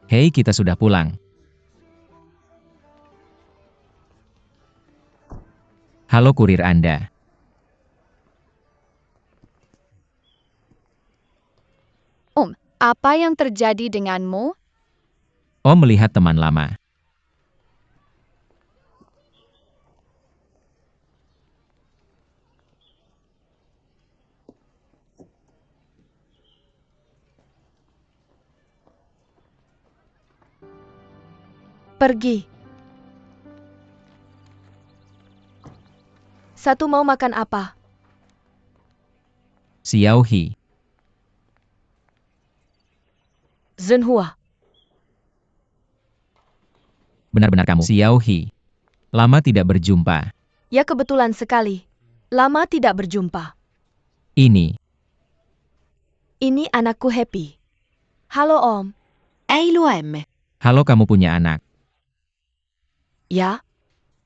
Hei, kita sudah pulang. Halo kurir Anda. Apa yang terjadi denganmu? Om melihat teman lama. Pergi. Satu mau makan apa? Xiao He. Zhenhua. Benar-benar kamu. Xiao He. Lama tidak berjumpa. Ya kebetulan sekali. Lama tidak berjumpa. Ini. Ini anakku Happy. Halo Om. Halo, kamu punya anak. Ya,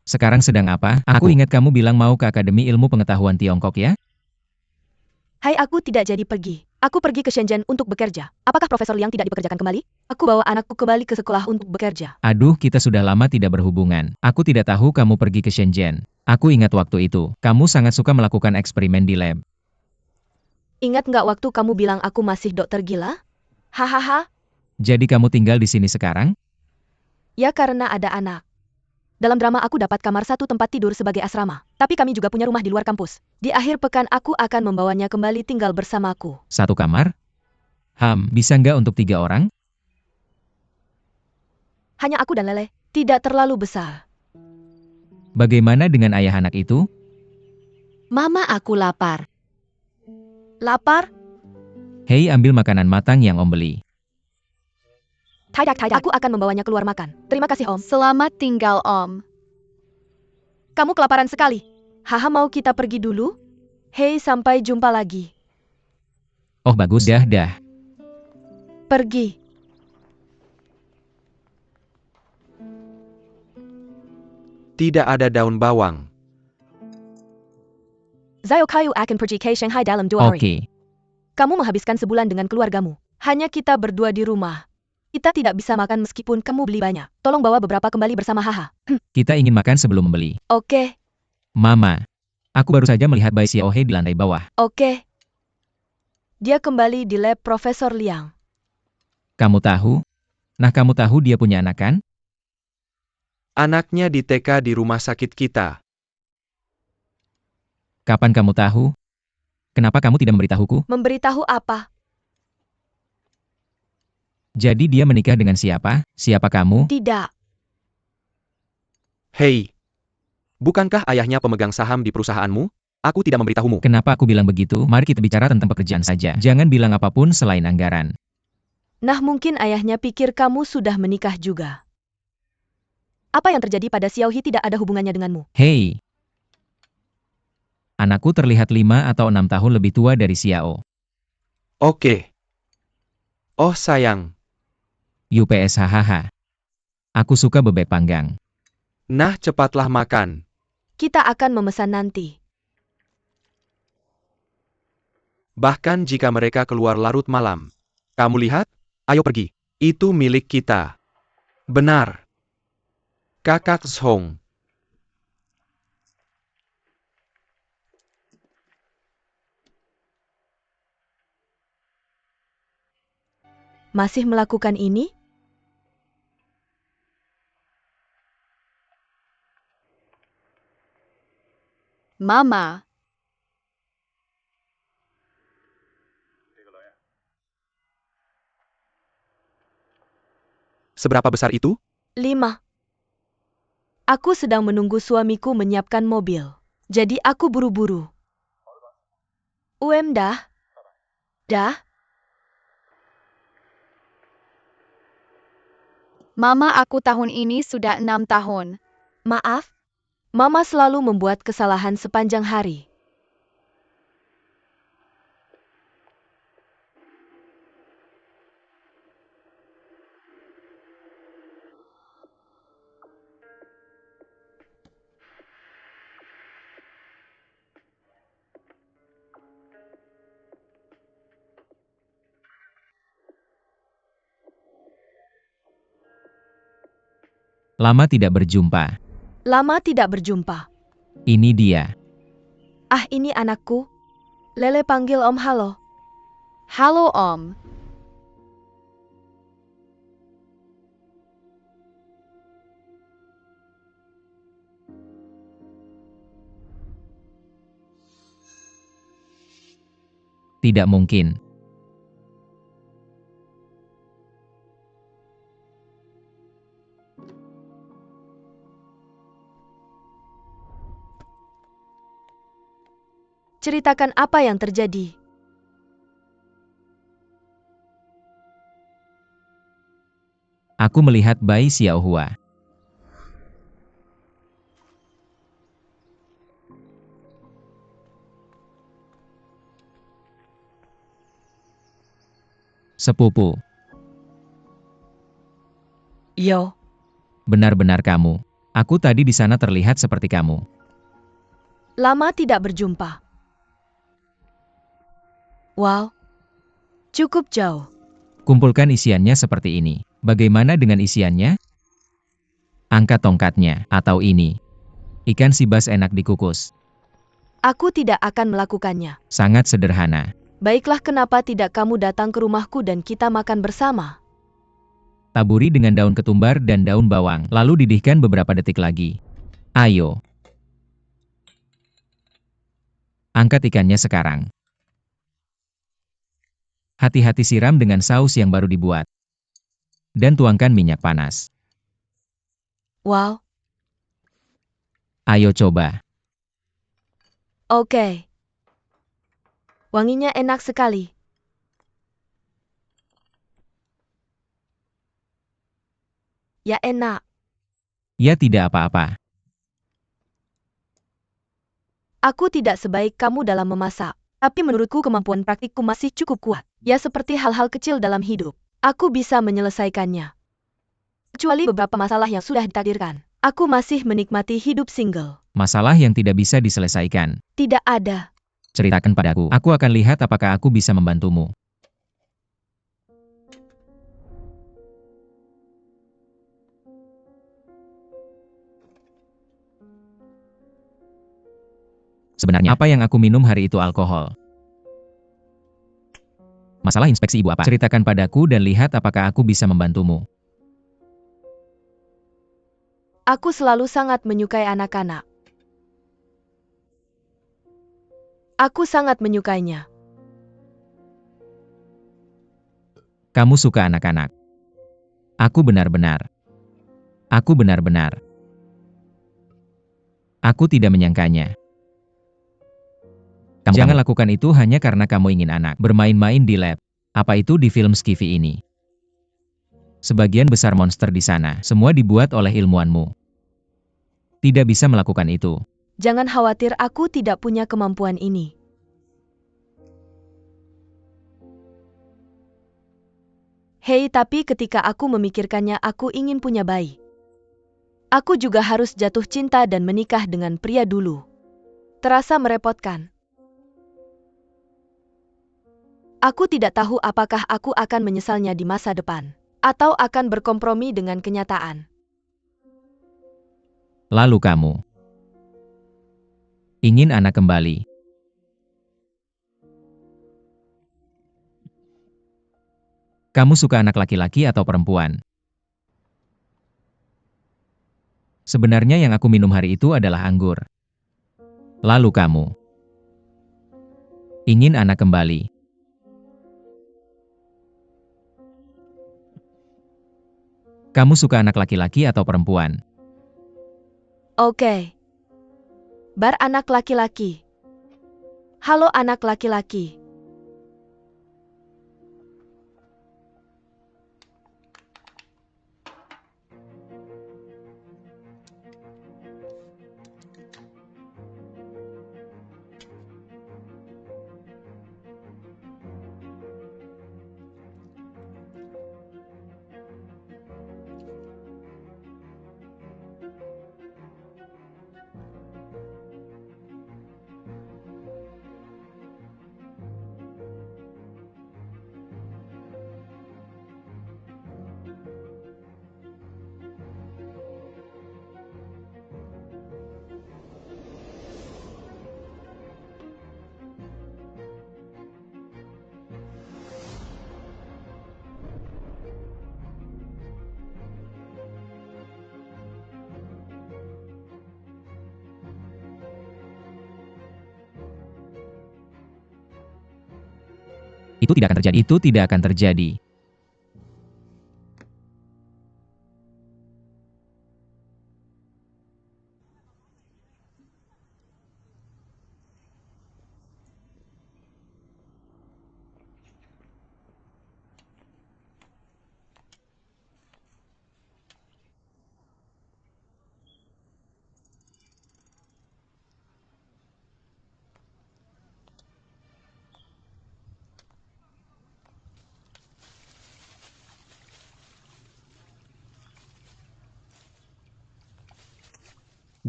Sekarang sedang apa? Aku ingat kamu bilang mau ke Akademi Ilmu Pengetahuan Tiongkok ya? hai aku tidak jadi pergi. Aku pergi ke Shenzhen untuk bekerja. Apakah Profesor Liang tidak dipekerjakan kembali? Aku bawa anakku kembali ke sekolah untuk bekerja. Aduh, kita sudah lama tidak berhubungan. Aku tidak tahu kamu pergi ke Shenzhen. Aku ingat waktu itu. Kamu sangat suka melakukan eksperimen di lab. Ingat nggak waktu kamu bilang aku masih dokter gila? Hahaha, Jadi kamu tinggal di sini sekarang? ya karena ada anak. Dalam drama aku dapat kamar satu tempat tidur sebagai asrama. Tapi kami juga punya rumah di luar kampus. Di akhir pekan aku akan membawanya kembali tinggal bersamaku. Satu kamar? Bisa nggak untuk 3 orang? Hanya aku dan Lele, tidak terlalu besar. Bagaimana dengan ayah anak itu? Mama, aku lapar. Lapar? Hei, ambil makanan matang yang Om beli. Tidak. Aku akan membawanya keluar makan. Terima kasih Om. Selamat tinggal, Om. Kamu kelaparan sekali. Haha, mau kita pergi dulu? Hei, sampai jumpa lagi. Oh bagus, dah. Pergi. Tidak ada daun bawang. Zio kayu akan pergi ke Shanghai dalam 2 hari. Oke. Kamu menghabiskan sebulan dengan keluargamu. Hanya kita berdua di rumah. Kita tidak bisa makan meskipun kamu beli banyak. Tolong bawa beberapa kembali bersama Haha. Kita ingin makan sebelum membeli. Oke, Mama. Aku baru saja melihat Bai Xiaohe di lantai bawah. oke. Dia kembali di lab Profesor Liang. Kamu tahu? Nah, kamu tahu dia punya anak kan? Anaknya di TK di rumah sakit kita. Kapan kamu tahu? Kenapa kamu tidak memberitahuku? Memberitahu apa? Jadi dia menikah dengan siapa? Siapa kamu? Tidak. Hei, bukankah ayahnya pemegang saham di perusahaanmu? Aku tidak memberitahumu. Kenapa aku bilang begitu? Mari kita bicara tentang pekerjaan saja. Jangan bilang apapun selain anggaran. Nah mungkin ayahnya pikir kamu sudah menikah juga. Apa yang terjadi pada Xiaohi tidak ada hubungannya denganmu. Hei. Anakku terlihat 5 atau 6 tahun lebih tua dari Xiao. Oke. Oh sayang. UPS hahaha. Aku suka bebek panggang. Nah cepatlah makan. Kita akan memesan nanti. Bahkan jika mereka keluar larut malam. Kamu lihat? Ayo pergi. Itu milik kita. Benar. Kakak Zhong. Masih melakukan ini? Mama. Seberapa besar itu? 5. Aku sedang menunggu suamiku menyiapkan mobil. Jadi aku buru-buru. Dah. Dah. Mama, aku tahun ini sudah 6 tahun. Maaf. Mama selalu membuat kesalahan sepanjang hari. Lama tidak berjumpa. Lama tidak berjumpa. Ini dia. Ah, ini anakku. Lele panggil Om halo. Halo Om. Tidak mungkin. Ceritakan apa yang terjadi. Aku melihat Bai Xiaohua. Sepupu, Yo. benar-benar kamu. Aku tadi di sana terlihat seperti kamu. Lama tidak berjumpa. Wow. Cukup jauh. Kumpulkan isiannya seperti ini. Bagaimana dengan isiannya? Angkat tongkatnya, atau ini. Ikan sibas enak dikukus. Aku tidak akan melakukannya. Sangat sederhana. Baiklah, kenapa tidak kamu datang ke rumahku dan kita makan bersama? Taburi dengan daun ketumbar dan daun bawang, lalu didihkan beberapa detik lagi. Ayo. Angkat ikannya sekarang. Hati-hati siram dengan saus yang baru dibuat. Dan tuangkan minyak panas. Wow. Ayo coba. Oke. Wanginya enak sekali. Ya enak. Ya tidak apa-apa. Aku tidak sebaik kamu dalam memasak. Tapi menurutku kemampuan praktikku masih cukup kuat. Ya seperti hal-hal kecil dalam hidup. Aku bisa menyelesaikannya. Kecuali beberapa masalah yang sudah ditakdirkan. Aku masih menikmati hidup single. Masalah yang tidak bisa diselesaikan. Tidak ada. Ceritakan padaku. Aku akan lihat apakah aku bisa membantumu. Sebenarnya apa yang aku minum hari itu alkohol. Masalah inspeksi ibu apa? Ceritakan padaku dan lihat apakah aku bisa membantumu. Aku selalu sangat menyukai anak-anak. Aku sangat menyukainya. Kamu suka anak-anak. Aku benar-benar. Aku benar-benar. Aku tidak menyangkanya. Jangan lakukan itu hanya karena kamu ingin anak bermain-main di lab. Apa itu di film Skiffy ini? Sebagian besar monster di sana, semua dibuat oleh ilmuanmu. Tidak bisa melakukan itu. Jangan khawatir, aku tidak punya kemampuan ini. Hei, tapi ketika aku memikirkannya, aku ingin punya bayi. Aku juga harus jatuh cinta dan menikah dengan pria dulu. Terasa merepotkan. Aku tidak tahu apakah aku akan menyesalnya di masa depan, atau akan berkompromi dengan kenyataan. Lalu kamu ingin anak kembali. Kamu suka anak laki-laki atau perempuan? Sebenarnya yang aku minum hari itu adalah anggur. Lalu kamu ingin anak kembali. Kamu suka anak laki-laki atau perempuan? Oke. Bar anak laki-laki. Halo anak laki-laki. Itu tidak akan terjadi. Itu tidak akan terjadi.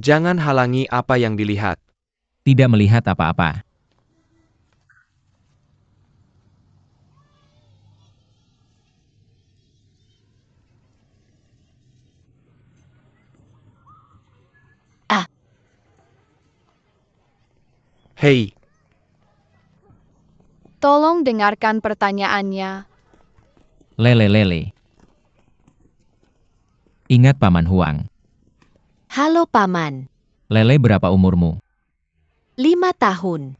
Jangan halangi apa yang dilihat. Tidak melihat apa-apa. Hei, Tolong dengarkan pertanyaannya. Lele. Ingat Paman Huang. Halo Paman, Lele, berapa umurmu? 5 tahun.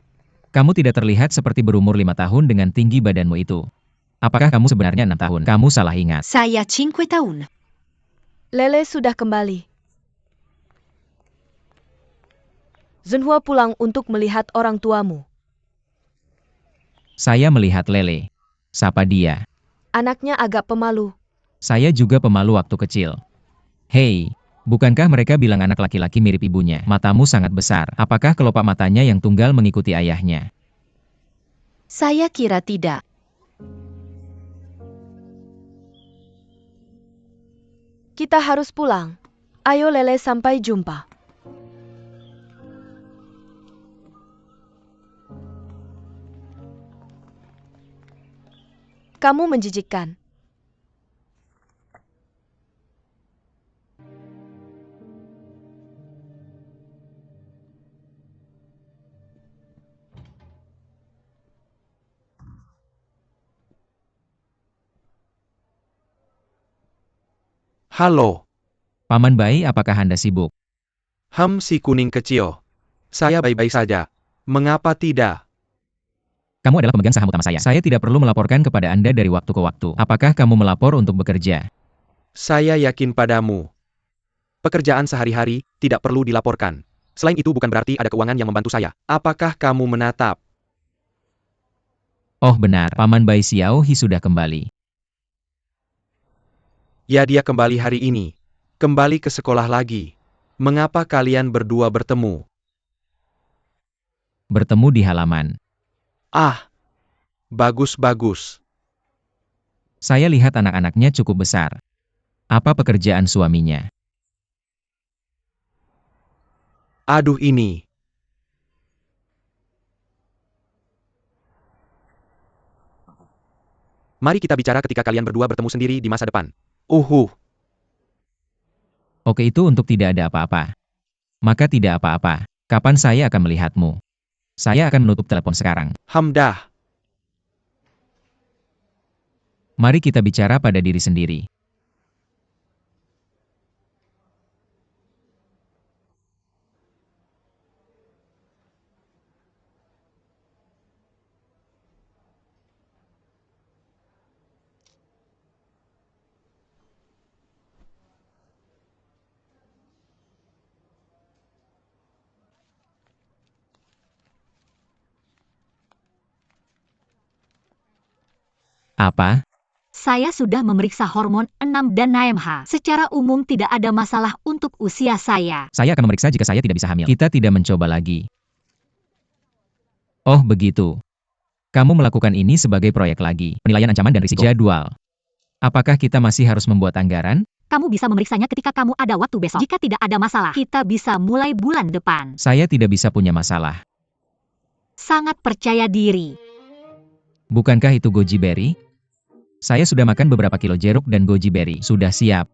Kamu tidak terlihat seperti berumur 5 tahun dengan tinggi badanmu itu. Apakah kamu sebenarnya 6 tahun? Kamu salah ingat. Saya 5 tahun. Lele sudah kembali. Zhenhua pulang untuk melihat orang tuamu. Saya melihat Lele. Sapa dia. Anaknya agak pemalu. Saya juga pemalu waktu kecil. Hei, bukankah mereka bilang anak laki-laki mirip ibunya? Matamu sangat besar. Apakah kelopak matanya yang tunggal mengikuti ayahnya? Saya kira tidak. Kita harus pulang. Ayo Lele, sampai jumpa. Kamu menjijikkan. halo. Paman Bai, apakah Anda sibuk? Si kuning kecil. Saya baik-baik saja. Mengapa tidak? Kamu adalah pemegang saham utama saya. Saya tidak perlu melaporkan kepada Anda dari waktu ke waktu. Apakah kamu melapor untuk bekerja? Saya yakin padamu. Pekerjaan sehari-hari tidak perlu dilaporkan. Selain itu bukan berarti ada keuangan yang membantu saya. Apakah kamu menatap? Oh benar, Paman Bai Xiao Hi sudah kembali. Ya, dia kembali hari ini. Kembali ke sekolah lagi. Mengapa kalian berdua bertemu? Bertemu di halaman. Bagus-bagus. Saya lihat anak-anaknya cukup besar. Apa pekerjaan suaminya? Aduh ini. Mari kita bicara ketika kalian berdua bertemu sendiri di masa depan. Oke, itu untuk tidak ada apa-apa. Maka tidak apa-apa. Kapan saya akan melihatmu? Saya akan menutup telepon sekarang. Hamdah. Mari kita bicara pada diri sendiri. Apa? Saya sudah memeriksa hormon 6 dan NAMH. Secara umum tidak ada masalah untuk usia saya. Saya akan memeriksa jika saya tidak bisa hamil. Kita tidak mencoba lagi. Oh begitu. Kamu melakukan ini sebagai proyek lagi. Penilaian ancaman dan risiko. Jadwal. Apakah kita masih harus membuat anggaran? Kamu bisa memeriksanya ketika kamu ada waktu besok. Jika tidak ada masalah, kita bisa mulai bulan depan. Saya tidak bisa punya masalah. Sangat percaya diri. Bukankah itu goji berry? Saya sudah makan beberapa kilo jeruk dan goji berry. Sudah siap.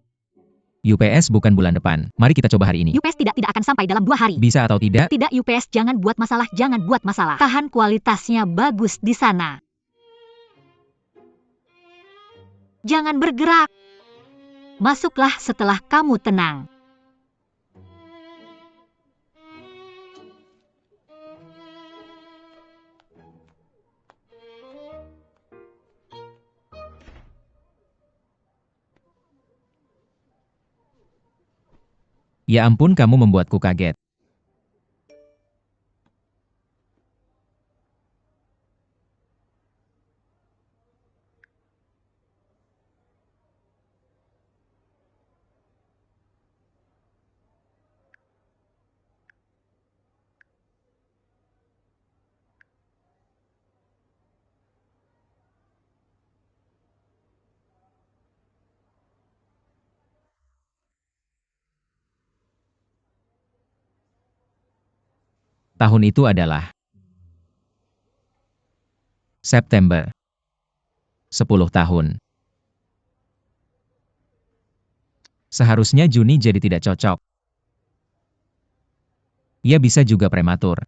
UPS bukan bulan depan. Mari kita coba hari ini. UPS tidak akan sampai dalam 2 hari. Bisa atau tidak? Tidak UPS, jangan buat masalah, jangan buat masalah. Tahan, kualitasnya bagus di sana. Jangan bergerak. Masuklah setelah kamu tenang. Ya ampun, kamu membuatku kaget. Tahun itu adalah September. 10 tahun. Seharusnya Juni jadi tidak cocok. Ia bisa juga prematur.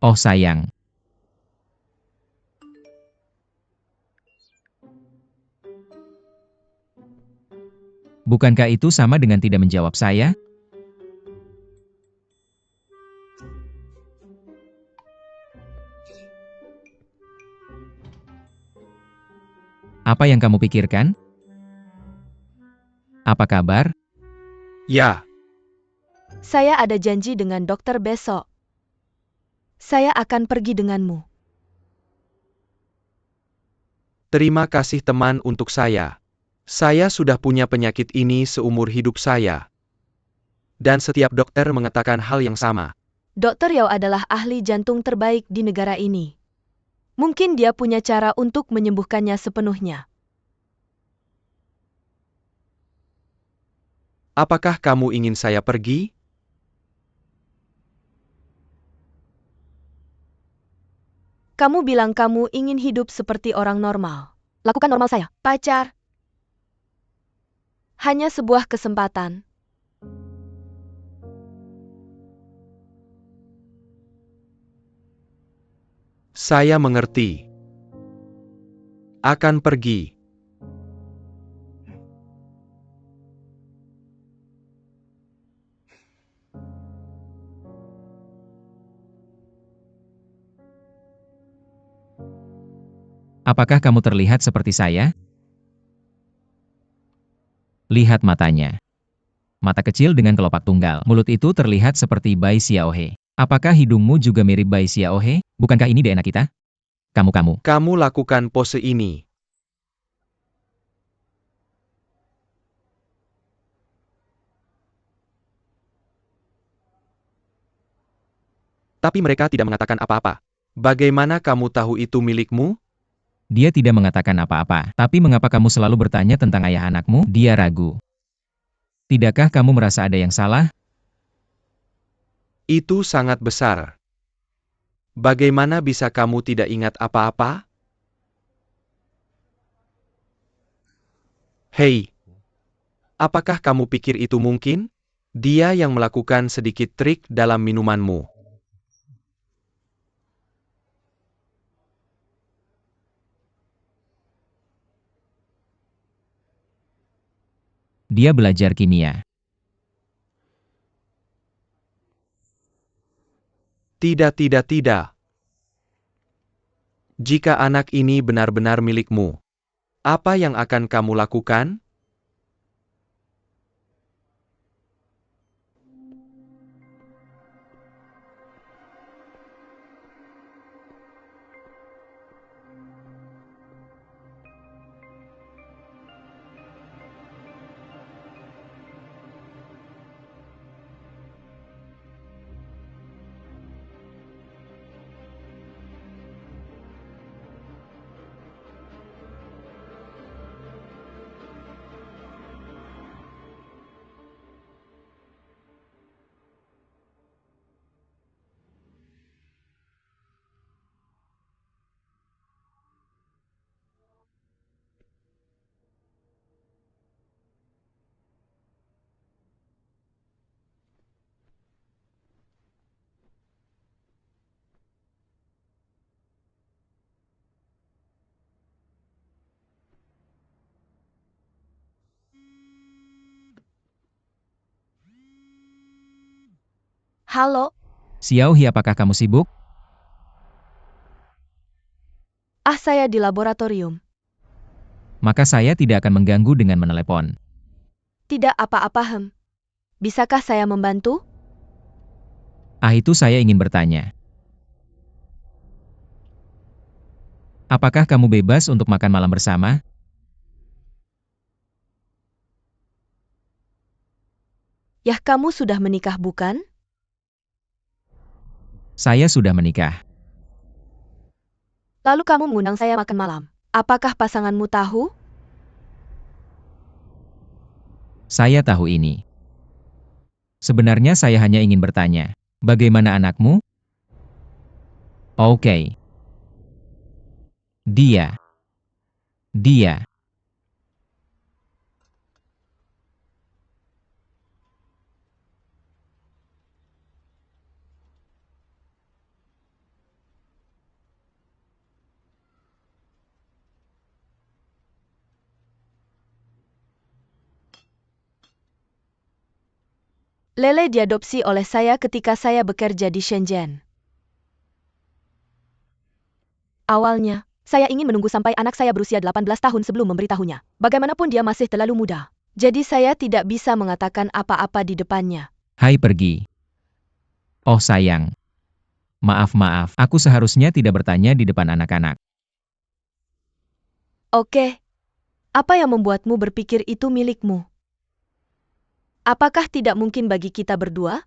Oh sayang. Bukankah itu sama dengan tidak menjawab saya? Apa yang kamu pikirkan? Apa kabar? Ya, Saya ada janji dengan dokter besok. Saya akan pergi denganmu. terima kasih teman untuk saya. Saya sudah punya penyakit ini seumur hidup saya. Dan setiap dokter mengatakan hal yang sama. Dokter Yao adalah ahli jantung terbaik di negara ini. Mungkin dia punya cara untuk menyembuhkannya sepenuhnya. Apakah kamu ingin saya pergi? Kamu bilang kamu ingin hidup seperti orang normal. Lakukan normal saya. Pacar. Hanya sebuah kesempatan. Saya mengerti. Akan pergi. Apakah kamu terlihat seperti saya? Lihat matanya. Mata kecil dengan kelopak tunggal. Mulut itu terlihat seperti Bai Xiaohe. Apakah hidungmu juga mirip Bai Xiaohe? Bukankah ini DNA kita? Kamu. Kamu lakukan pose ini. Tapi mereka tidak mengatakan apa-apa. Bagaimana kamu tahu itu milikmu? Dia tidak mengatakan apa-apa. Tapi mengapa kamu selalu bertanya tentang ayah anakmu? Dia ragu. Tidakkah kamu merasa ada yang salah? Itu sangat besar. Bagaimana bisa kamu tidak ingat apa-apa? Hei, apakah kamu pikir itu mungkin? Dia yang melakukan sedikit trik dalam minumanmu. Dia belajar kimia. Tidak. Jika anak ini benar-benar milikmu, apa yang akan kamu lakukan? Halo, Xiaohi, apakah kamu sibuk? saya di laboratorium. Maka saya tidak akan mengganggu dengan menelepon. Tidak apa-apa, Bisakah saya membantu? Itu saya ingin bertanya. Apakah kamu bebas untuk makan malam bersama? Yah, kamu sudah menikah bukan? Saya sudah menikah. Lalu kamu mengundang saya makan malam. Apakah pasanganmu tahu? Saya tahu ini. Sebenarnya saya hanya ingin bertanya, bagaimana anakmu? Oke. Dia. Lele diadopsi oleh saya ketika saya bekerja di Shenzhen. Awalnya, saya ingin menunggu sampai anak saya berusia 18 tahun sebelum memberitahunya. Bagaimanapun dia masih terlalu muda. Jadi saya tidak bisa mengatakan apa-apa di depannya. Hai, pergi. Oh sayang. Maaf, aku seharusnya tidak bertanya di depan anak-anak. Oke. Apa yang membuatmu berpikir itu milikmu? Apakah tidak mungkin bagi kita berdua?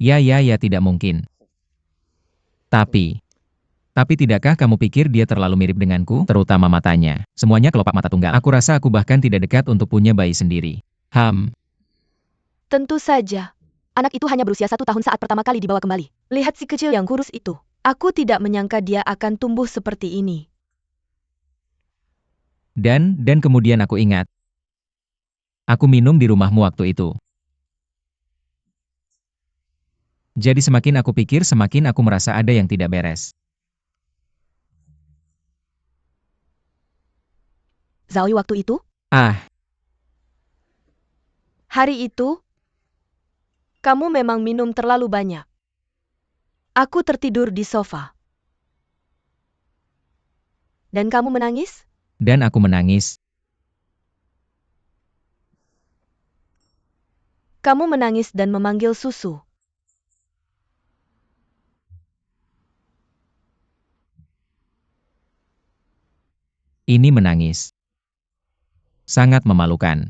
Ya, tidak mungkin. Tapi tidakkah kamu pikir dia terlalu mirip denganku, terutama matanya? Semuanya kelopak mata tunggal. Aku rasa aku bahkan tidak dekat untuk punya bayi sendiri. Tentu saja. Anak itu hanya berusia 1 tahun saat pertama kali dibawa kembali. Lihat si kecil yang kurus itu. Aku tidak menyangka dia akan tumbuh seperti ini. Dan kemudian aku ingat. Aku minum di rumahmu waktu itu. Jadi semakin aku pikir, semakin aku merasa ada yang tidak beres. Zaoi waktu itu? Hari itu? Kamu memang minum terlalu banyak. Aku tertidur di sofa. Dan kamu menangis? Dan aku menangis. Kamu menangis dan memanggil susu. Ini menangis. Sangat memalukan.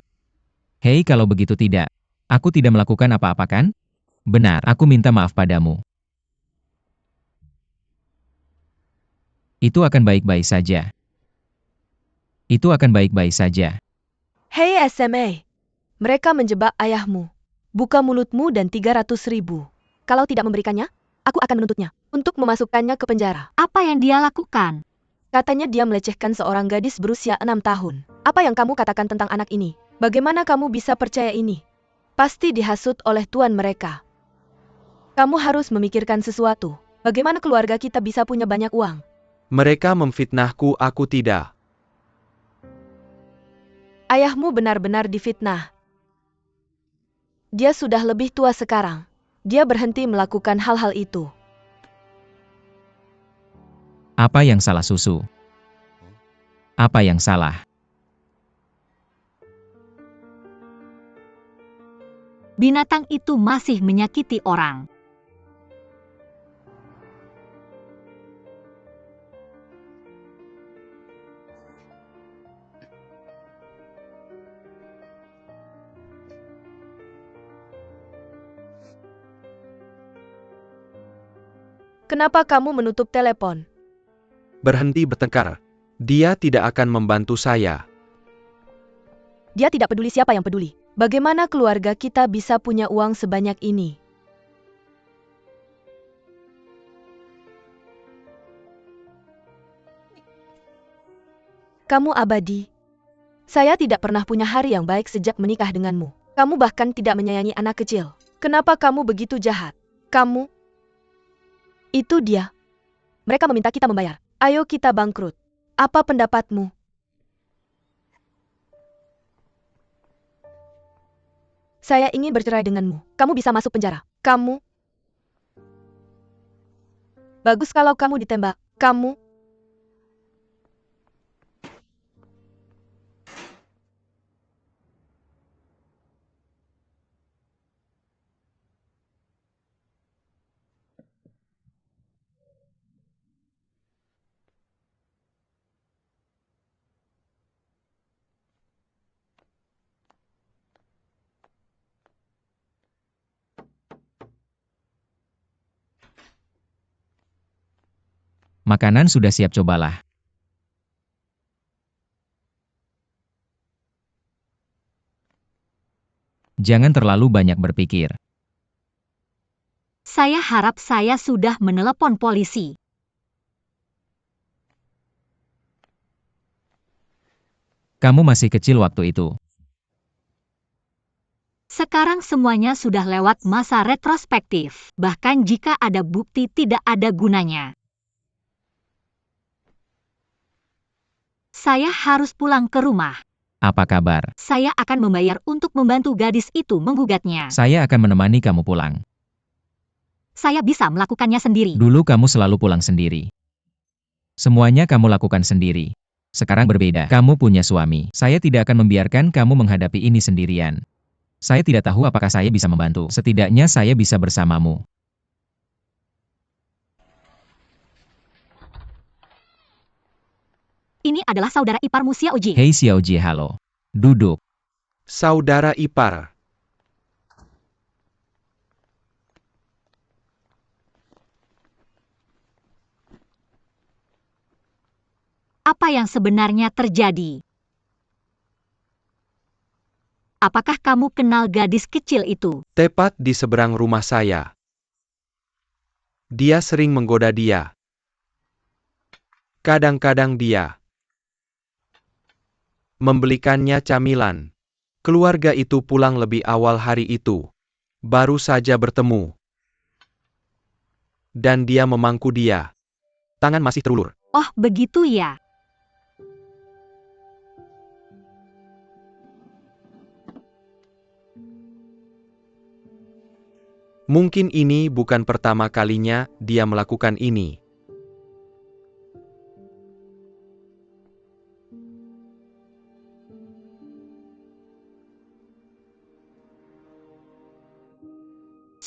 Hei, kalau begitu tidak. Aku tidak melakukan apa-apa kan? Benar, aku minta maaf padamu. Itu akan baik-baik saja. Hei SMA. Mereka menjebak ayahmu. Buka mulutmu dan 300.000. Kalau tidak memberikannya, aku akan menuntutnya untuk memasukkannya ke penjara. Apa yang dia lakukan? Katanya dia melecehkan seorang gadis berusia 6 tahun. Apa yang kamu katakan tentang anak ini? Bagaimana kamu bisa percaya ini? Pasti dihasut oleh tuan mereka. Kamu harus memikirkan sesuatu. Bagaimana keluarga kita bisa punya banyak uang? Mereka memfitnahku, aku tidak. Ayahmu benar-benar difitnah. Dia sudah lebih tua sekarang. Dia berhenti melakukan hal-hal itu. Apa yang salah susu? Apa yang salah? Binatang itu masih menyakiti orang. Kenapa kamu menutup telepon? Berhenti bertengkar. Dia tidak akan membantu saya. Dia tidak peduli siapa yang peduli. Bagaimana keluarga kita bisa punya uang sebanyak ini? Kamu abadi. Saya tidak pernah punya hari yang baik sejak menikah denganmu. Kamu bahkan tidak menyayangi anak kecil. Kenapa kamu begitu jahat? Kamu? Itu dia. Mereka meminta kita membayar. Ayo kita bangkrut. Apa pendapatmu? Saya ingin bercerai denganmu. Kamu bisa masuk penjara. Kamu Bagus kalau kamu ditembak. Kamu, Makanan sudah siap, cobalah. Jangan terlalu banyak berpikir. Saya harap saya sudah menelepon polisi. Kamu masih kecil waktu itu. Sekarang semuanya sudah lewat masa retrospektif. Bahkan jika ada bukti tidak ada gunanya. Saya harus pulang ke rumah. Apa kabar? Saya akan membayar untuk membantu gadis itu menggugatnya. Saya akan menemani kamu pulang. Saya bisa melakukannya sendiri. Dulu kamu selalu pulang sendiri. Semuanya kamu lakukan sendiri. Sekarang berbeda. Kamu punya suami. Saya tidak akan membiarkan kamu menghadapi ini sendirian. Saya tidak tahu apakah saya bisa membantu. Setidaknya saya bisa bersamamu. Ini adalah saudara iparmu Xiaoji. Hei Xiaoji, halo. Duduk. Saudara ipar. Apa yang sebenarnya terjadi? Apakah kamu kenal gadis kecil itu? Tepat di seberang rumah saya. Dia sering menggoda dia. Kadang-kadang dia membelikannya camilan. Keluarga itu pulang lebih awal hari itu. Baru saja bertemu. Dan dia memangku dia. Tangan masih terulur. Oh, begitu ya. Mungkin ini bukan pertama kalinya dia melakukan ini.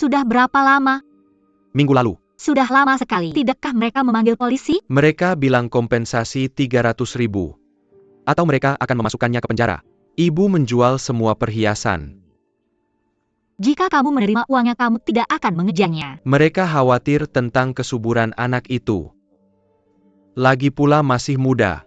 Sudah berapa lama? Minggu lalu, Sudah lama sekali. Tidakkah mereka memanggil polisi? mereka bilang kompensasi 300.000. Atau mereka akan memasukkannya ke penjara. Ibu menjual semua perhiasan. Jika kamu menerima uangnya, kamu tidak akan mengejarnya. Mereka khawatir tentang kesuburan anak itu. Lagi pula masih muda.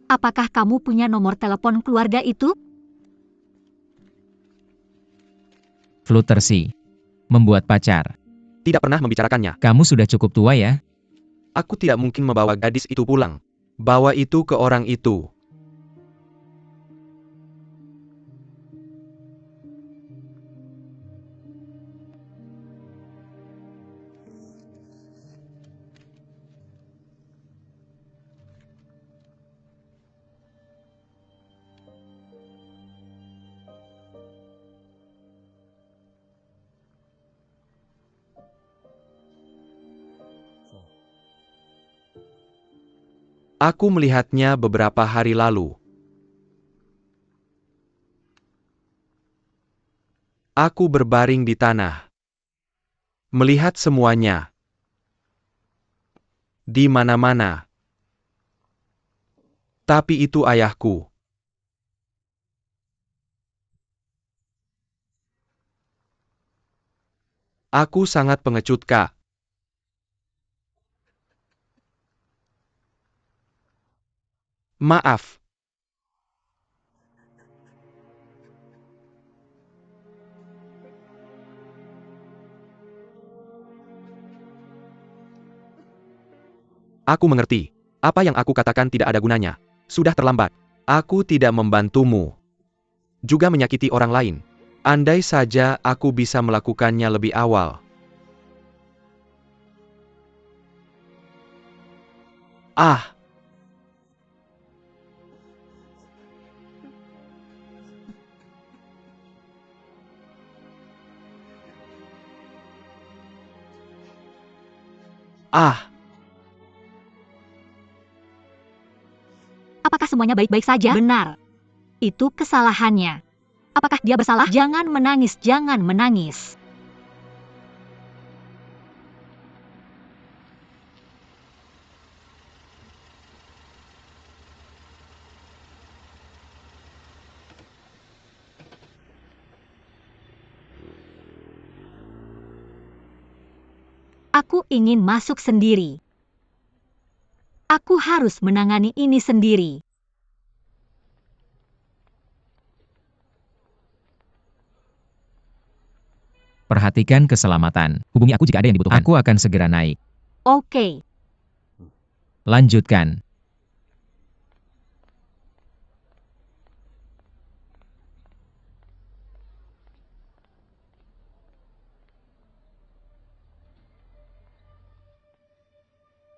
Apakah kamu punya nomor telepon keluarga itu? Flirtasi. Membuat pacar. Tidak pernah membicarakannya. Kamu sudah cukup tua ya? Aku tidak mungkin membawa gadis itu pulang. Bawa itu ke orang itu. Aku melihatnya beberapa hari lalu. Aku berbaring di tanah. Melihat semuanya. Di mana-mana. Tapi itu ayahku. Aku sangat pengecut, Kak. Maaf. Aku mengerti. Apa yang aku katakan tidak ada gunanya. Sudah terlambat. Aku tidak membantumu. Juga menyakiti orang lain. Andai saja aku bisa melakukannya lebih awal. Ah! Ah, Apakah semuanya baik-baik saja? Benar. Itu kesalahannya. Apakah dia bersalah? Jangan menangis, jangan menangis. Aku ingin masuk sendiri. Aku harus menangani ini sendiri. Perhatikan keselamatan. Hubungi aku jika ada yang dibutuhkan. Aku akan segera naik. Oke. Lanjutkan.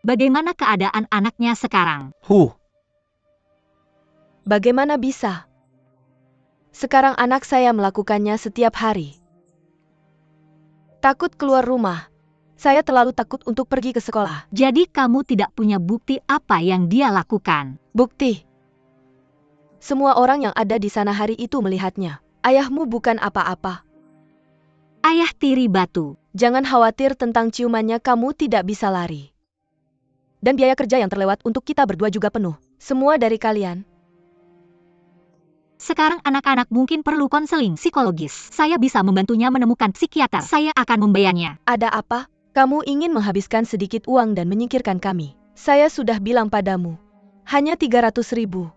Bagaimana keadaan anaknya sekarang? Bagaimana bisa? Sekarang anak saya melakukannya setiap hari. Takut keluar rumah. Saya terlalu takut untuk pergi ke sekolah. Jadi kamu tidak punya bukti apa yang dia lakukan. Bukti. Semua orang yang ada di sana hari itu melihatnya. Ayahmu bukan apa-apa. Ayah tiri batu. Jangan khawatir tentang ciumannya, kamu tidak bisa lari. Dan biaya kerja yang terlewat untuk kita berdua juga penuh. Semua dari kalian. Sekarang anak-anak mungkin perlu konseling psikologis. Saya bisa membantunya menemukan psikiater. Saya akan membayarnya. Ada apa? Kamu ingin menghabiskan sedikit uang dan menyingkirkan kami. Saya sudah bilang padamu. Hanya 300.000.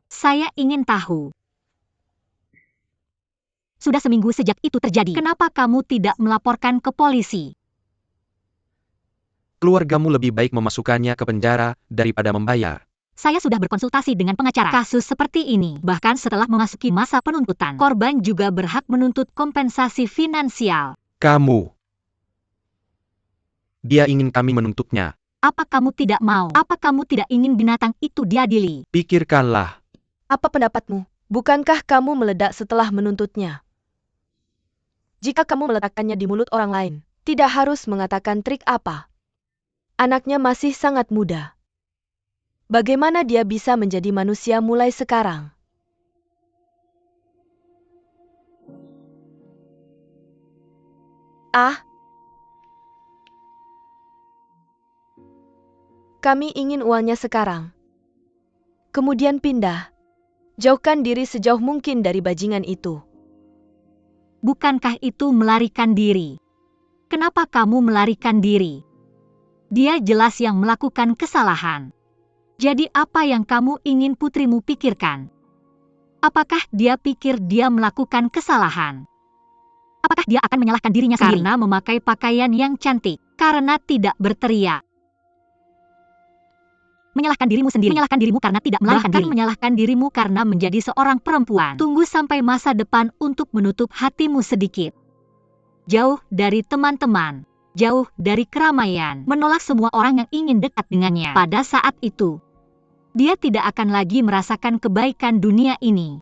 Saya ingin tahu. Sudah seminggu sejak itu terjadi. Kenapa kamu tidak melaporkan ke polisi? keluargamu lebih baik memasukkannya ke penjara daripada membayar. Saya sudah berkonsultasi dengan pengacara. Kasus seperti ini, bahkan setelah memasuki masa penuntutan, korban juga berhak menuntut kompensasi finansial. Kamu. Dia ingin kami menuntutnya. Apa kamu tidak mau? Apa kamu tidak ingin binatang itu diadili? Pikirkanlah. Apa pendapatmu? Bukankah kamu meledak setelah menuntutnya? Jika kamu meletakkannya di mulut orang lain, tidak harus mengatakan trik apa. Anaknya masih sangat muda. Bagaimana dia bisa menjadi manusia mulai sekarang? Ah, kami ingin uangnya sekarang. Kemudian pindah. Jauhkan diri sejauh mungkin dari bajingan itu. Bukankah itu melarikan diri? Kenapa kamu melarikan diri? Dia jelas yang melakukan kesalahan. Jadi apa yang kamu ingin putrimu pikirkan? Apakah dia pikir dia melakukan kesalahan? Apakah dia akan menyalahkan dirinya sendiri karena memakai pakaian yang cantik, karena tidak berteriak? Menyalahkan dirimu sendiri, menyalahkan dirimu karena tidak melarikan diri, menyalahkan dirimu karena menjadi seorang perempuan. Tunggu sampai masa depan untuk menutup hatimu sedikit. Jauh dari teman-teman, jauh dari keramaian, menolak semua orang yang ingin dekat dengannya. Pada saat itu, dia tidak akan lagi merasakan kebaikan dunia ini.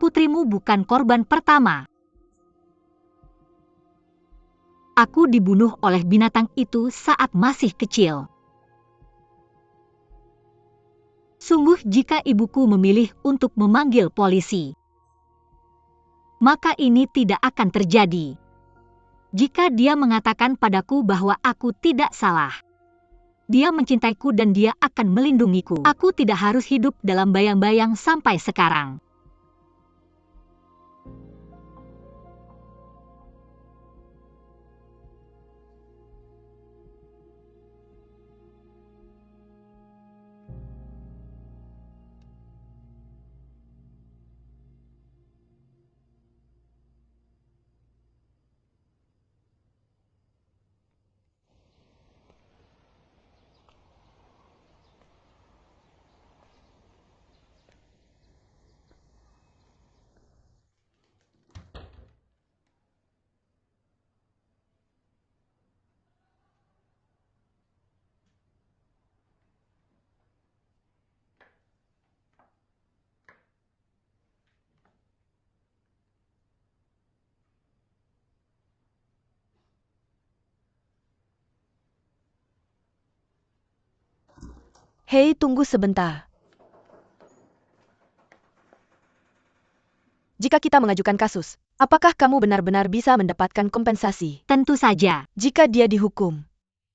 Putrimu bukan korban pertama. Aku dibunuh oleh binatang itu saat masih kecil. Sungguh jika ibuku memilih untuk memanggil polisi, maka ini tidak akan terjadi. Jika dia mengatakan padaku bahwa aku tidak salah, dia mencintaiku dan dia akan melindungiku. Aku tidak harus hidup dalam bayang-bayang sampai sekarang. Hei, tunggu sebentar. Jika kita mengajukan kasus, apakah kamu benar-benar bisa mendapatkan kompensasi? Tentu saja, Jika dia dihukum,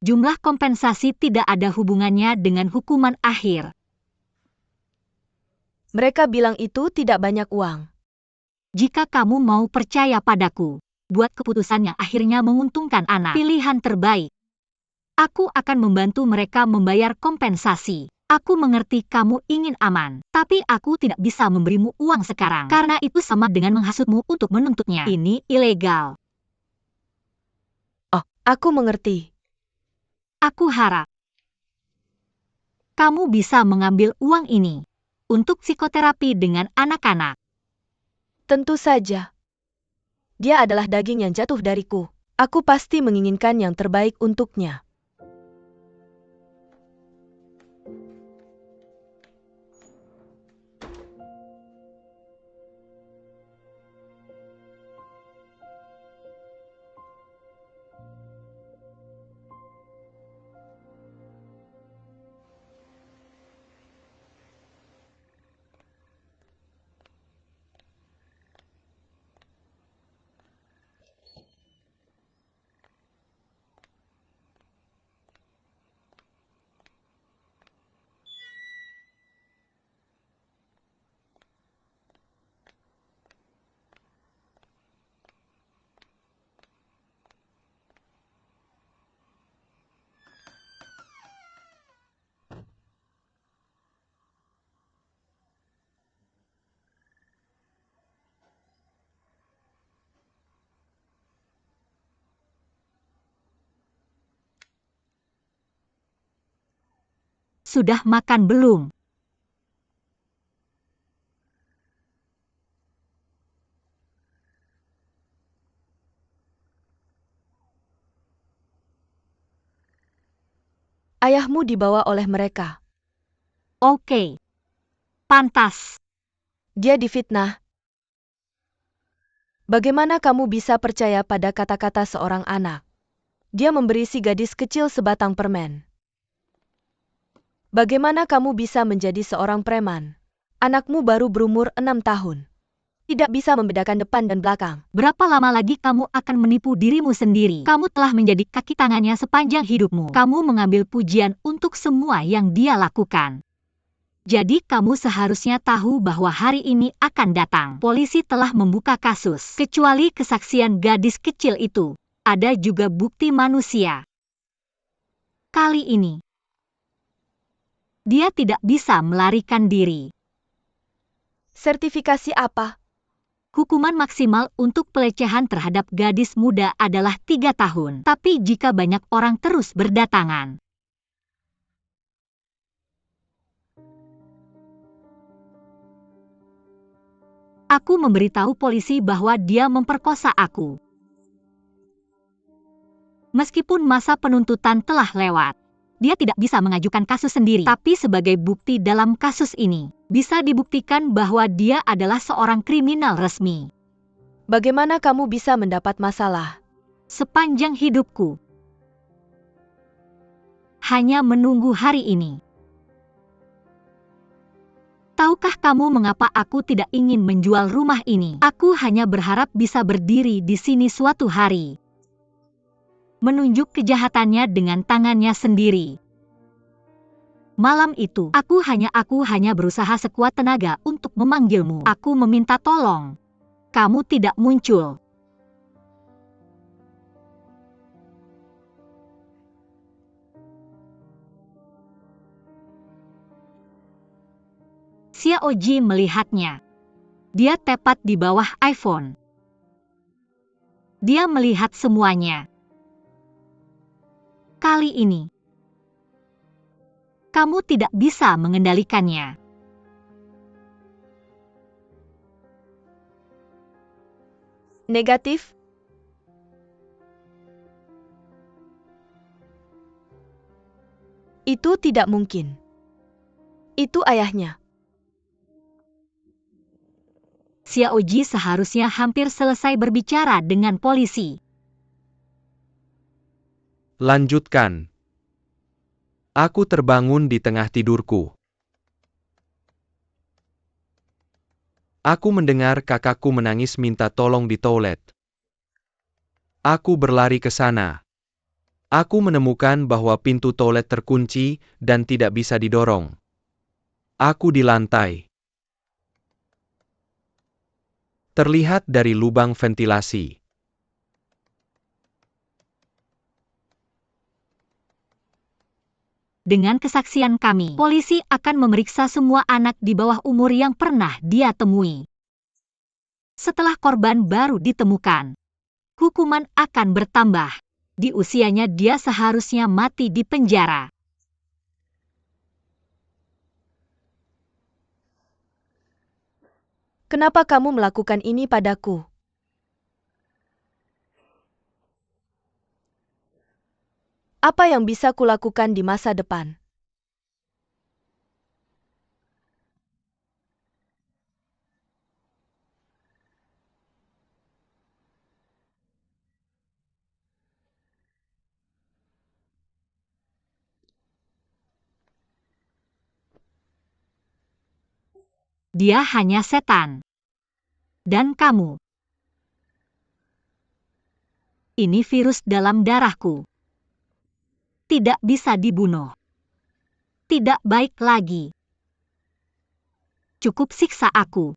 jumlah kompensasi tidak ada hubungannya dengan hukuman akhir. mereka bilang itu tidak banyak uang. Jika kamu mau percaya padaku, buat keputusan yang akhirnya menguntungkan anak. Pilihan terbaik. Aku akan membantu mereka membayar kompensasi. Aku mengerti kamu ingin aman, tapi aku tidak bisa memberimu uang sekarang. Karena itu sama dengan menghasutmu untuk menuntutnya. Ini ilegal. Oh, aku mengerti. Aku harap kamu bisa mengambil uang ini untuk psikoterapi dengan anak-anak. Tentu saja. Dia adalah daging yang jatuh dariku. Aku pasti menginginkan yang terbaik untuknya. Sudah makan belum? Ayahmu dibawa oleh mereka. Oke. Pantas. Dia difitnah. Bagaimana kamu bisa percaya pada kata-kata seorang anak? Dia memberi si gadis kecil sebatang permen. Bagaimana kamu bisa menjadi seorang preman? Anakmu baru berumur 6 tahun. Tidak bisa membedakan depan dan belakang. Berapa lama lagi kamu akan menipu dirimu sendiri? Kamu telah menjadi kaki tangannya sepanjang hidupmu. Kamu mengambil pujian untuk semua yang dia lakukan. Jadi kamu seharusnya tahu bahwa hari ini akan datang. Polisi telah membuka kasus. Kecuali kesaksian gadis kecil itu, ada juga bukti manusia. Kali ini, dia tidak bisa melarikan diri. Sertifikasi apa? Hukuman maksimal untuk pelecehan terhadap gadis muda adalah 3 tahun. Tapi jika banyak orang terus berdatangan, aku memberitahu polisi bahwa dia memperkosa aku. Meskipun masa penuntutan telah lewat, dia tidak bisa mengajukan kasus sendiri. Tapi sebagai bukti dalam kasus ini, bisa dibuktikan bahwa dia adalah seorang kriminal resmi. Bagaimana kamu bisa mendapat masalah? Sepanjang hidupku, hanya menunggu hari ini. Tahukah kamu mengapa aku tidak ingin menjual rumah ini? Aku hanya berharap bisa berdiri di sini suatu hari, menunjuk kejahatannya dengan tangannya sendiri. Malam itu, aku hanya berusaha sekuat tenaga untuk memanggilmu. Aku meminta tolong. Kamu tidak muncul. Xiaoji melihatnya. Dia tepat di bawah iPhone. Dia melihat semuanya. Kali ini, kamu tidak bisa mengendalikannya. Negatif? Itu tidak mungkin. Itu ayahnya. Xiaoji seharusnya hampir selesai berbicara dengan polisi. Lanjutkan. Aku terbangun di tengah tidurku. Aku mendengar kakakku menangis minta tolong di toilet. Aku berlari ke sana. Aku menemukan bahwa pintu toilet terkunci dan tidak bisa didorong. Aku di lantai. Terlihat dari lubang ventilasi. Dengan kesaksian kami, polisi akan memeriksa semua anak di bawah umur yang pernah dia temui. Setelah korban baru ditemukan, hukuman akan bertambah. Di usianya dia seharusnya mati di penjara. Kenapa kamu melakukan ini padaku? Apa yang bisa kulakukan di masa depan? Dia hanya setan. Dan kamu. Ini virus dalam darahku. Tidak bisa dibunuh. Tidak baik lagi. Cukup siksa aku.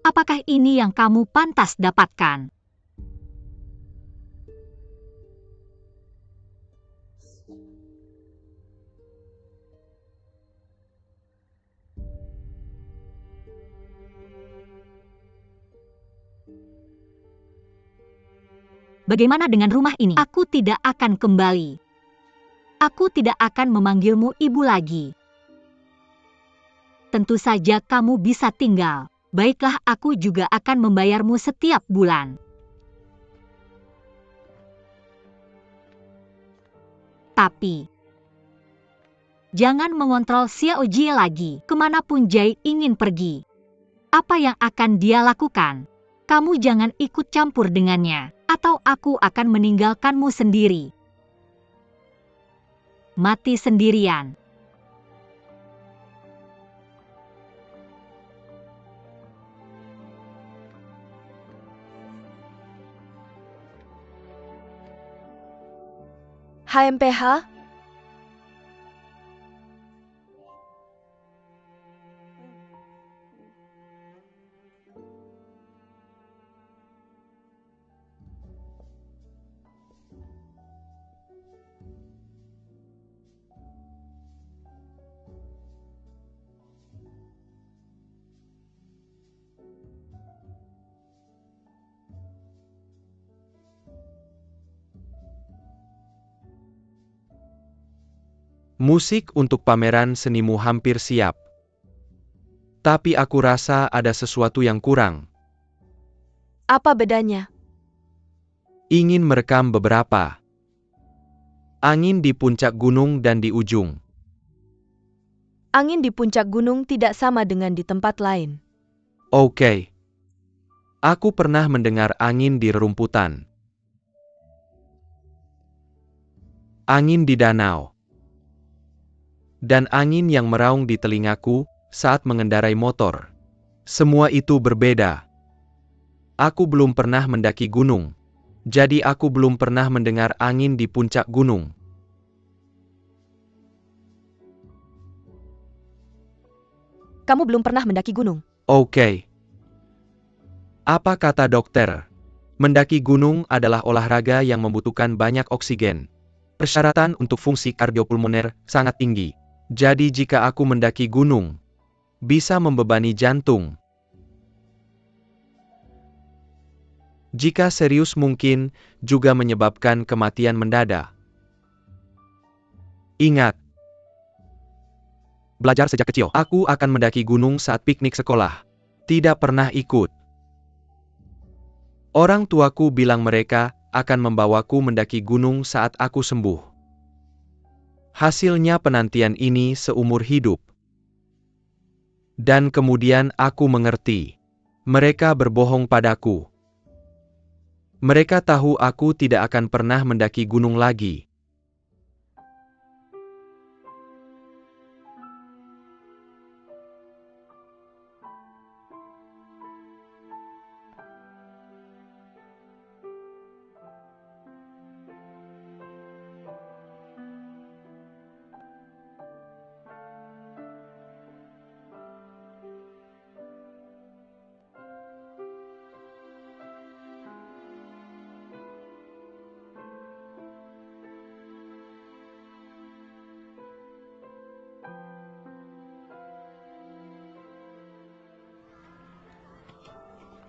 Apakah ini yang kamu pantas dapatkan? Bagaimana dengan rumah ini? Aku tidak akan kembali. Aku tidak akan memanggilmu ibu lagi. Tentu saja kamu bisa tinggal. Baiklah, aku juga akan membayarmu setiap bulan. Tapi, jangan mengontrol Xiao Jie lagi. Kemanapun Jai ingin pergi. Apa yang akan dia lakukan? Kamu jangan ikut campur dengannya, atau aku akan meninggalkanmu sendiri. Mati sendirian. HMPH? Musik untuk pameran senimu hampir siap. Tapi aku rasa ada sesuatu yang kurang. Apa bedanya? Ingin merekam beberapa. Angin di puncak gunung dan di ujung. Angin di puncak gunung tidak sama dengan di tempat lain. Oke. Aku pernah mendengar angin di rerumputan. Angin di danau. Dan angin yang meraung di telingaku saat mengendarai motor. Semua itu berbeda. Aku belum pernah mendaki gunung. Jadi aku belum pernah mendengar angin di puncak gunung. Kamu belum pernah mendaki gunung. Oke. Apa kata dokter? Mendaki gunung adalah olahraga yang membutuhkan banyak oksigen. Persyaratan untuk fungsi kardiopulmoner sangat tinggi. Jadi jika aku mendaki gunung, bisa membebani jantung. Jika serius mungkin, juga menyebabkan kematian mendadak. Ingat, belajar sejak kecil. Aku akan mendaki gunung saat piknik sekolah. Tidak pernah ikut. Orang tuaku bilang mereka akan membawaku mendaki gunung saat aku sembuh. Hasilnya penantian ini seumur hidup. Dan kemudian aku mengerti. Mereka berbohong padaku. Mereka tahu aku tidak akan pernah mendaki gunung lagi.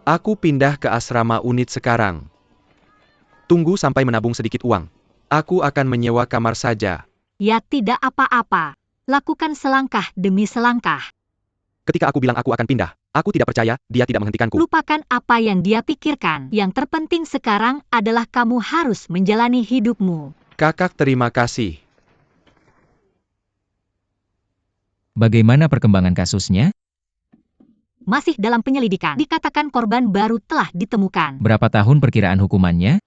Aku pindah ke asrama unit sekarang. Tunggu sampai menabung sedikit uang. Aku akan menyewa kamar saja. Ya tidak apa-apa. Lakukan selangkah demi selangkah. Ketika aku bilang aku akan pindah, aku tidak percaya, dia tidak menghentikanku. Lupakan apa yang dia pikirkan. Yang terpenting sekarang adalah kamu harus menjalani hidupmu. Kakak terima kasih. Bagaimana perkembangan kasusnya? Masih dalam penyelidikan. Dikatakan korban baru telah ditemukan. Berapa tahun perkiraan hukumannya?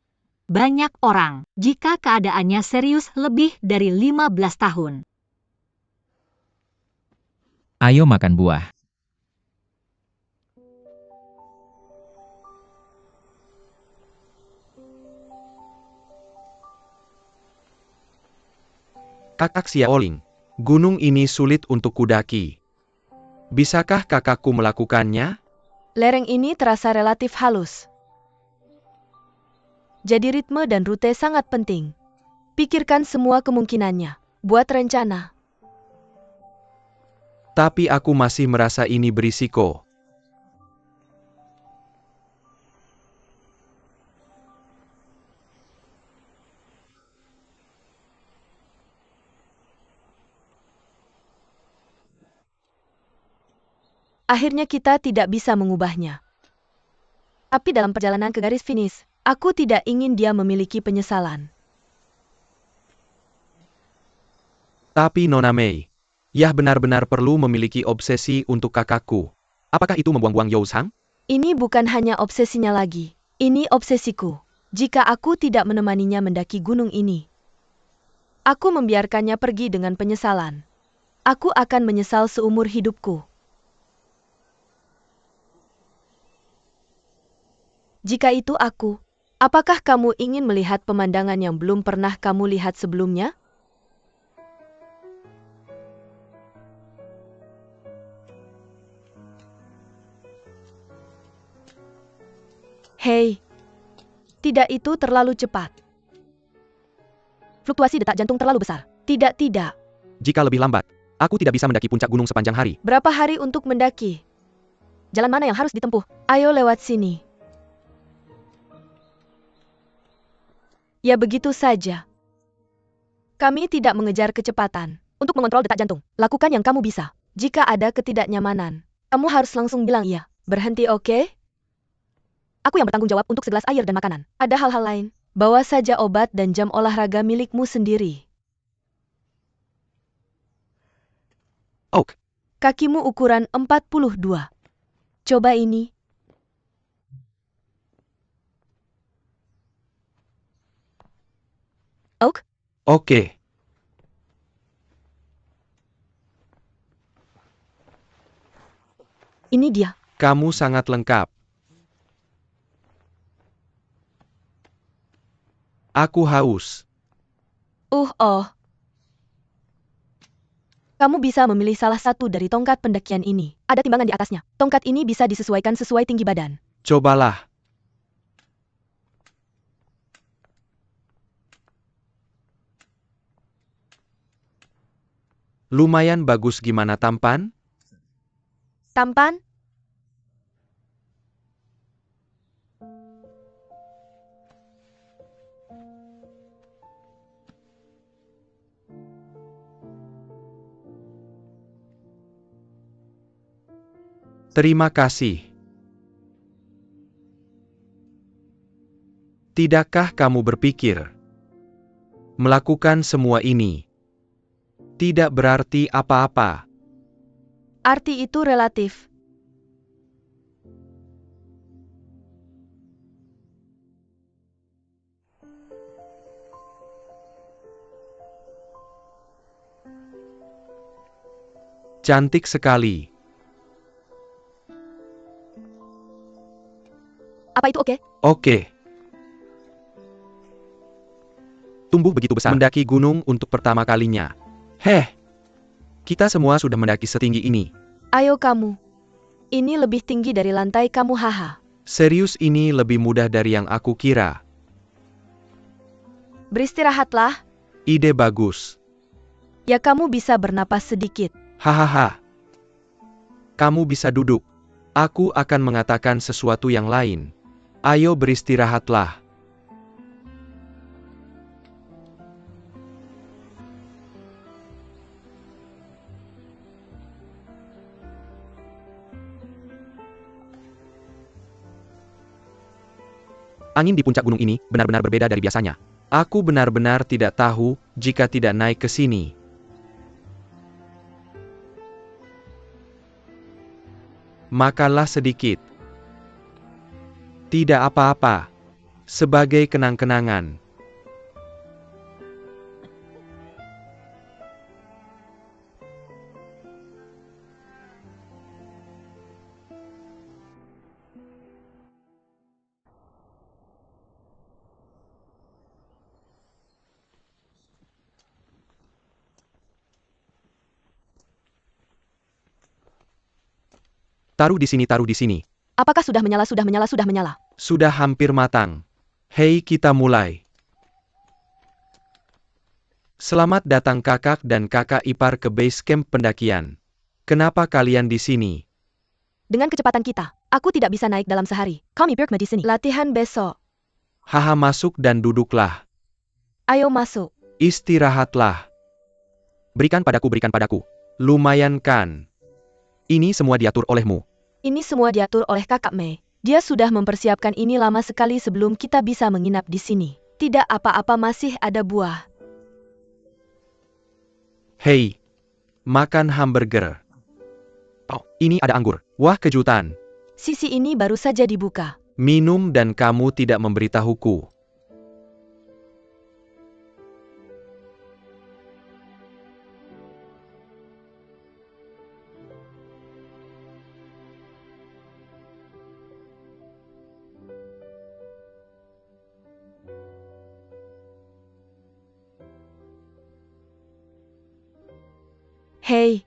Banyak orang, jika keadaannya serius lebih dari 15 tahun. Ayo makan buah. Kakak Xiaoling, gunung ini sulit untuk kudaki. Bisakah kakakku melakukannya? Lereng ini terasa relatif halus. Jadi ritme dan rute sangat penting. Pikirkan semua kemungkinannya. Buat rencana. Tapi aku masih merasa ini berisiko. Akhirnya kita tidak bisa mengubahnya. Tapi dalam perjalanan ke garis finish, aku tidak ingin dia memiliki penyesalan. Tapi Nona Mei, Yah benar-benar perlu memiliki obsesi untuk kakakku. Apakah itu membuang-buang Yousang? Ini bukan hanya obsesinya lagi. Ini obsesiku. Jika aku tidak menemaninya mendaki gunung ini, aku membiarkannya pergi dengan penyesalan. Aku akan menyesal seumur hidupku. Jika itu aku, apakah kamu ingin melihat pemandangan yang belum pernah kamu lihat sebelumnya? Hei, tidak, itu terlalu cepat. Fluktuasi detak jantung terlalu besar. Tidak, tidak. Jika lebih lambat, aku tidak bisa mendaki puncak gunung sepanjang hari. Berapa hari untuk mendaki? Jalan mana yang harus ditempuh? Ayo lewat sini. Ya begitu saja. Kami tidak mengejar kecepatan. Untuk mengontrol detak jantung, lakukan yang kamu bisa. Jika ada ketidaknyamanan, kamu harus langsung bilang iya. Berhenti, oke? Aku yang bertanggung jawab untuk segelas air dan makanan. Ada hal-hal lain. Bawa saja obat dan jam olahraga milikmu sendiri. Ok, Kakimu ukuran 42. Coba ini. Ok? oke. Ini dia. Kamu sangat lengkap. Aku haus. Oh. Kamu bisa memilih salah satu dari tongkat pendakian ini. Ada timbangan di atasnya. Tongkat ini bisa disesuaikan sesuai tinggi badan. Cobalah. Lumayan bagus, gimana tampan? Tampan? Terima kasih. Tidakkah kamu berpikir melakukan semua ini tidak berarti apa-apa? Arti itu relatif. Cantik sekali. Apa itu oke? Oke. Tumbuh begitu besar mendaki gunung untuk pertama kalinya. Kita semua sudah mendaki setinggi ini. Ayo kamu. Ini lebih tinggi dari lantai kamu, haha. Serius, ini lebih mudah dari yang aku kira. Beristirahatlah. Ide bagus. Ya kamu bisa bernapas sedikit. Hahaha. Kamu bisa duduk. Aku akan mengatakan sesuatu yang lain. Ayo beristirahatlah. Angin di puncak gunung ini benar-benar berbeda dari biasanya. Aku benar-benar tidak tahu jika tidak naik ke sini. Makanlah sedikit. Tidak apa-apa. Sebagai kenang-kenangan. Taruh di sini, taruh di sini. Apakah sudah menyala, sudah menyala, sudah menyala? Sudah hampir matang. Hei, kita mulai. Selamat datang kakak dan kakak ipar ke base camp pendakian. Kenapa kalian di sini? Dengan kecepatan kita, aku tidak bisa naik dalam sehari. Kami Birkma di sini. Latihan besok. Haha, masuk dan duduklah. Ayo masuk. Istirahatlah. Berikan padaku, berikan padaku. Lumayan kan? Ini semua diatur olehmu. Ini semua diatur oleh kakak Mei. Dia sudah mempersiapkan ini lama sekali sebelum kita bisa menginap di sini. Tidak apa-apa, masih ada buah. Hei, makan hamburger. Oh, ini ada anggur. Wah, kejutan. Sisi ini baru saja dibuka. Minum dan kamu tidak memberitahuku. Hei.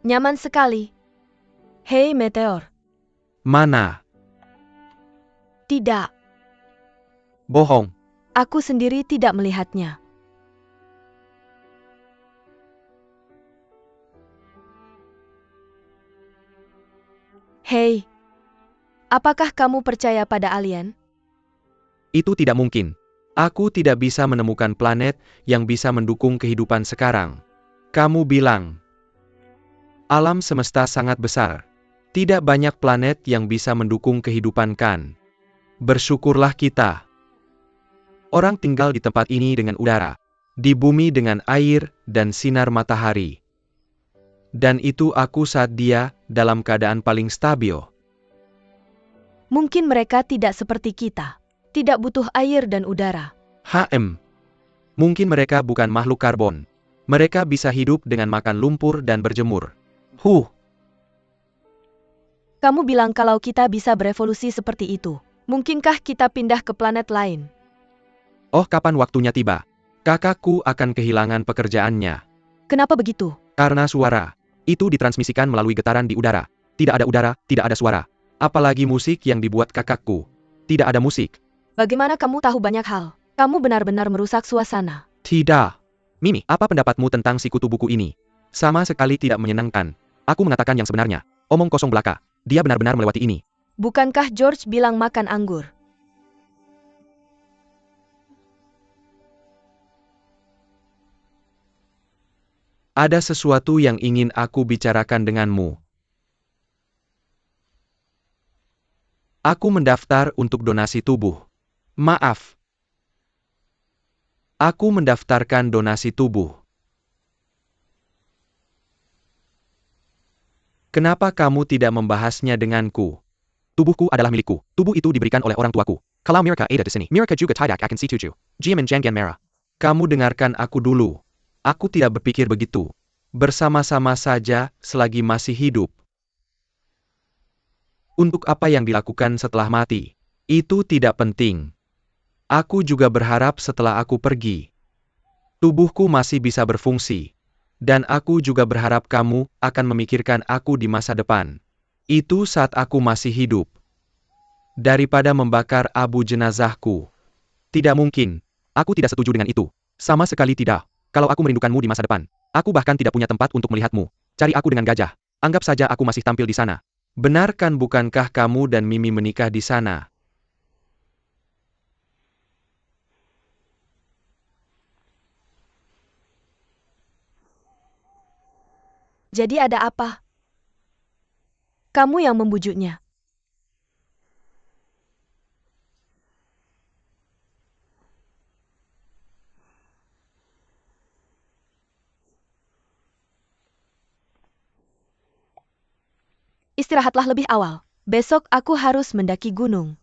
Nyaman sekali. Hei Meteor. Mana? Tidak. Bohong. Aku sendiri tidak melihatnya. Hei. Apakah kamu percaya pada alien? Itu tidak mungkin. Aku tidak bisa menemukan planet yang bisa mendukung kehidupan sekarang. Kamu bilang, alam semesta sangat besar. Tidak banyak planet yang bisa mendukung kehidupan kan? Bersyukurlah kita. Orang tinggal di tempat ini dengan udara, di bumi dengan air dan sinar matahari. Dan itu aku saat dia dalam keadaan paling stabil. Mungkin mereka tidak seperti kita. Tidak butuh air dan udara. Mungkin mereka bukan makhluk karbon. Mereka bisa hidup dengan makan lumpur dan berjemur. Kamu bilang kalau kita bisa berevolusi seperti itu. Mungkinkah kita pindah ke planet lain? Oh, kapan waktunya tiba? Kakakku akan kehilangan pekerjaannya. Kenapa begitu? Karena suara. Itu ditransmisikan melalui getaran di udara. Tidak ada udara, tidak ada suara. Apalagi musik yang dibuat kakakku. Tidak ada musik. Bagaimana kamu tahu banyak hal? Kamu benar-benar merusak suasana. Tidak. Mimi, apa pendapatmu tentang si kutu buku ini? Sama sekali tidak menyenangkan. Aku mengatakan yang sebenarnya. Omong kosong belaka. Dia benar-benar melewati ini. Bukankah George bilang makan anggur? Ada sesuatu yang ingin aku bicarakan denganmu. Aku mendaftar untuk donasi tubuh. Maaf. Aku mendaftarkan donasi tubuh. Kenapa kamu tidak membahasnya denganku? Tubuhku adalah milikku. Tubuh itu diberikan oleh orang tuaku. Kalau Mirka ada di sini, Mirka juga tidak akan setuju. Jiamin jangan marah. Kamu dengarkan aku dulu. Aku tidak berpikir begitu. Bersama-sama saja selagi masih hidup. Untuk apa yang dilakukan setelah mati, itu tidak penting. Aku juga berharap setelah aku pergi, tubuhku masih bisa berfungsi. Dan aku juga berharap kamu akan memikirkan aku di masa depan. Itu saat aku masih hidup. Daripada membakar abu jenazahku. Tidak mungkin. Aku tidak setuju dengan itu. Sama sekali tidak. Kalau aku merindukanmu di masa depan, aku bahkan tidak punya tempat untuk melihatmu. Cari aku dengan gajah. Anggap saja aku masih tampil di sana. Benar kan bukankah kamu dan Mimi menikah di sana? Jadi ada apa? Kamu yang membujuknya. Istirahatlah lebih awal. Besok aku harus mendaki gunung.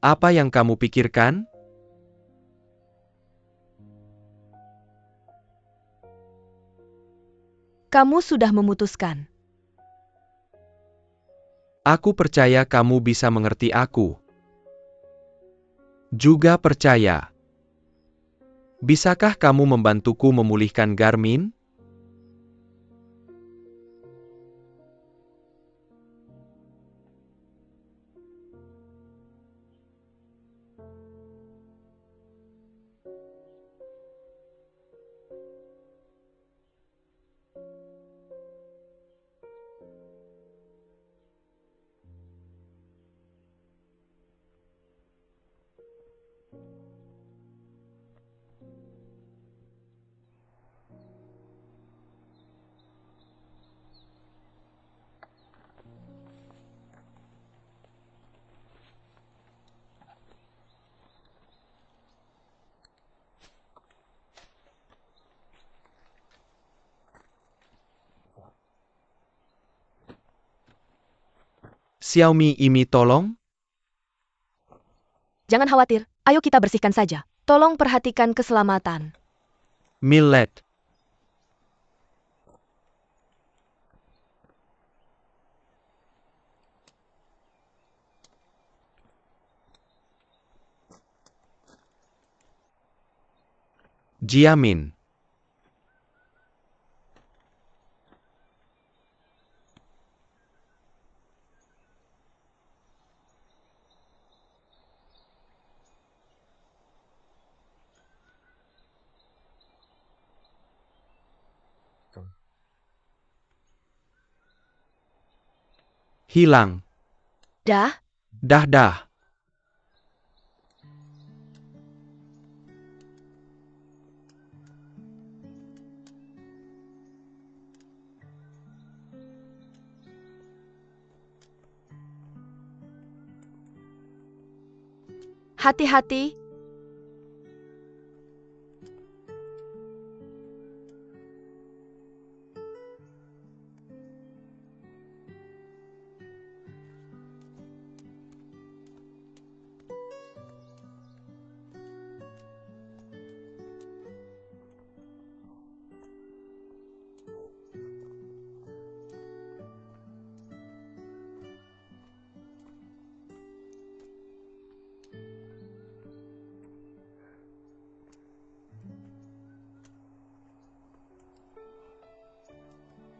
Apa yang kamu pikirkan? Kamu sudah memutuskan. Aku percaya kamu bisa mengerti aku. Juga percaya. Bisakah kamu membantuku memulihkan Garmin? Xiaomi Imi tolong? Jangan khawatir, ayo kita bersihkan saja. Tolong perhatikan keselamatan. Millet. Jiamin. Hilang. Dah, Dah. hati-hati.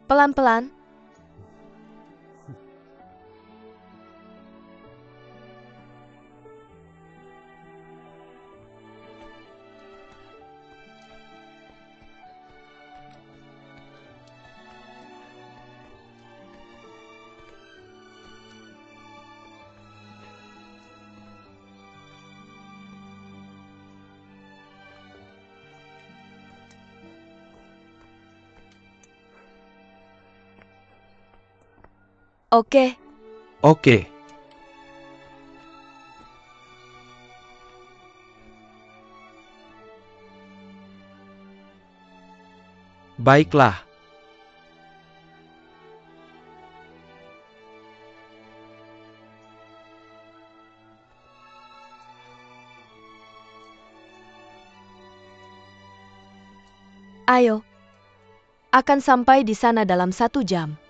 Pelan-pelan. Oke, Oke. Baiklah. ayo. Akan sampai di sana dalam 1 jam.